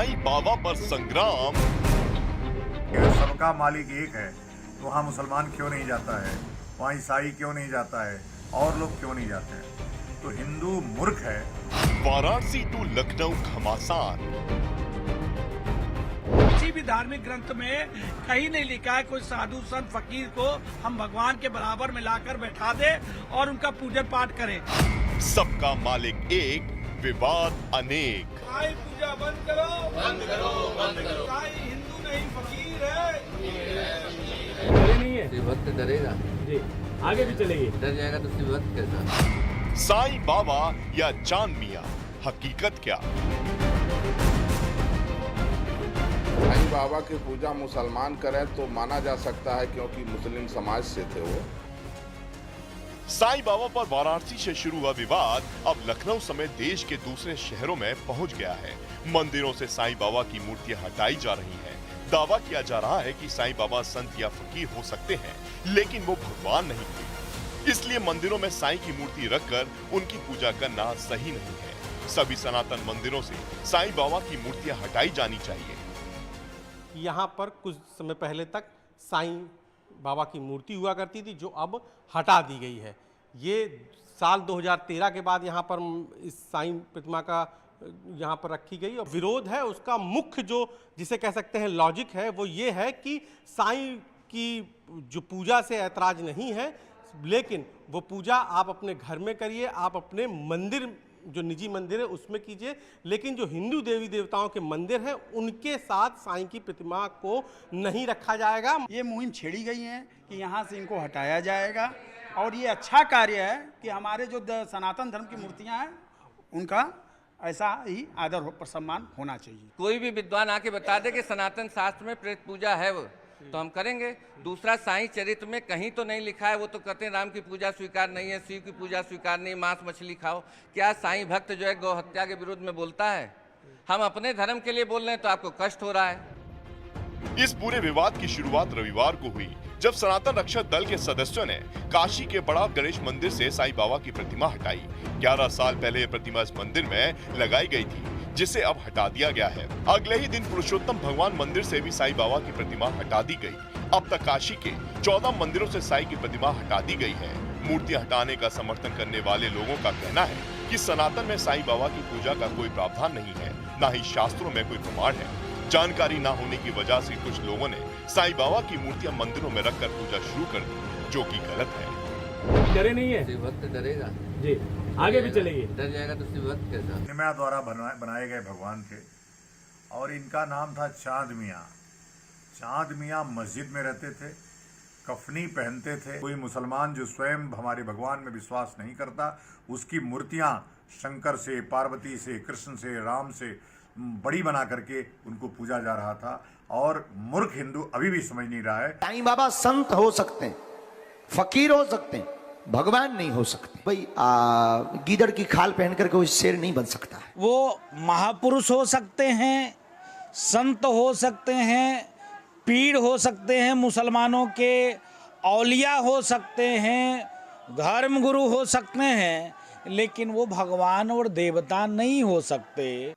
साईं बाबा पर संग्राम। सबका मालिक एक है, तो वहाँ मुसलमान क्यों नहीं जाता है, वहाँ ईसाई क्यों नहीं जाता है, और लोग क्यों नहीं जाते हैं? तो हिंदू मूर्ख है। वाराणसी टू लखनऊ घमासान। किसी भी धार्मिक ग्रंथ में कहीं नहीं लिखा है कोई साधु संत फकीर को हम भगवान के बराबर में लाकर बैठा दे और उनका पूजन पाठ करें। सबका मालिक एक, विवाद अनेक। साईं पूजा बंद करो, बंद करो, बंद करो। साईं हिंदू नहीं फकीर है। डरे नहीं है? वक्त डरेगा जी, आगे भी चलेगी। डर जाएगा तो उससे वक्त कैसा? साईं बाबा या चांद मियां, हकीकत क्या? साईं बाबा की पूजा मुसलमान करें तो माना जा सकता है, क्योंकि मुस्लिम समाज से थे वो। साईं बाबा पर वाराणसी से शुरू हुआ विवाद अब लखनऊ समेत देश के दूसरे शहरों में पहुंच गया है। मंदिरों से साईं बाबा की मूर्तियां हटाई जा रही हैं। दावा किया जा रहा है कि साईं बाबा संत या फकीर हो सकते हैं, लेकिन वो भगवान नहीं थे। इसलिए मंदिरों में साईं की मूर्ति रखकर उनकी पूजा करना सही नहीं है। सभी सनातन मंदिरों से साईं बाबा की मूर्तियां हटाई जानी चाहिए। यहाँ पर कुछ समय पहले तक साईं बाबा की मूर्ति हुआ करती थी, जो अब हटा दी गई है। ये साल 2013 के बाद यहाँ पर इस साईं प्रतिमा का यहाँ पर रखी गई और विरोध है। उसका मुख्य जो जिसे कह सकते हैं लॉजिक है वो ये है कि साईं की जो पूजा से ऐतराज नहीं है, लेकिन वो पूजा आप अपने घर में करिए, आप अपने मंदिर जो निजी मंदिर है उसमें कीजिए, लेकिन जो हिंदू देवी देवताओं के मंदिर हैं उनके साथ साईं की प्रतिमा को नहीं रखा जाएगा। ये मुहिम छेड़ी गई है कि यहाँ से इनको हटाया जाएगा और ये अच्छा कार्य है कि हमारे जो सनातन धर्म की मूर्तियाँ हैं उनका ऐसा ही आदर और सम्मान होना चाहिए। कोई भी विद्वान आके बता दे कि सनातन शास्त्र में प्रेत पूजा है वो, तो हम करेंगे। दूसरा, साईं चरित्र में कहीं तो नहीं लिखा है, वो तो कहते हैं राम की पूजा स्वीकार नहीं है, शिव की पूजा स्वीकार नहीं, मांस मछली खाओ। क्या साईं भक्त जो है गौ हत्या के विरुद्ध में बोलता है? हम अपने धर्म के लिए बोल रहे हैं तो आपको कष्ट हो रहा है। इस पूरे विवाद की शुरुआत रविवार को हुई, जब सनातन रक्षक दल के सदस्यों ने काशी के बड़ा गणेश मंदिर से साईं बाबा की प्रतिमा हटाई। 11 साल पहले ये प्रतिमा इस मंदिर में लगाई गई थी, जिसे अब हटा दिया गया है। अगले ही दिन पुरुषोत्तम भगवान मंदिर से भी साईं बाबा की प्रतिमा हटा दी गई। अब तक काशी के 14 मंदिरों से साईं की प्रतिमा हटा दी गई है। मूर्ति हटाने का समर्थन करने वाले लोगों का कहना है कि सनातन में साईं बाबा की पूजा का कोई प्रावधान नहीं है, न ही शास्त्रों में कोई प्रमाण है। जानकारी न होने की वजह से कुछ लोगों ने साईं बाबा की मूर्तियां मंदिरों में रखकर पूजा शुरू कर दी, जो कि गलत है। डरे नहीं है? वक्त डरेगा जी, आगे भी चलेगी। डर जाएगा तो उससे वक्त कैसा? प्रतिमा द्वारा बनाए गए भगवान थे और इनका नाम था चांद मियाँ। चांद मियाँ मस्जिद में रहते थे, कफनी पहनते थे। कोई मुसलमान जो स्वयं हमारे भगवान में विश्वास नहीं करता, उसकी मूर्तियाँ शंकर से, पार्वती से, कृष्ण से, राम से बड़ी बना करके उनको पूजा जा रहा था। और मूर्ख हिंदू अभी भी समझ नहीं रहा है। साईं बाबा संत हो सकते हैं, फकीर हो सकते हैं, भगवान नहीं हो सकते। भाई गीदड़ की खाल पहन करके कोई शेर नहीं बन सकता है। वो महापुरुष हो सकते हैं, संत हो सकते हैं, पीर हो सकते हैं, मुसलमानों के औलिया हो सकते हैं, धर्म गुरु हो सकते हैं, लेकिन वो भगवान और देवता नहीं हो सकते।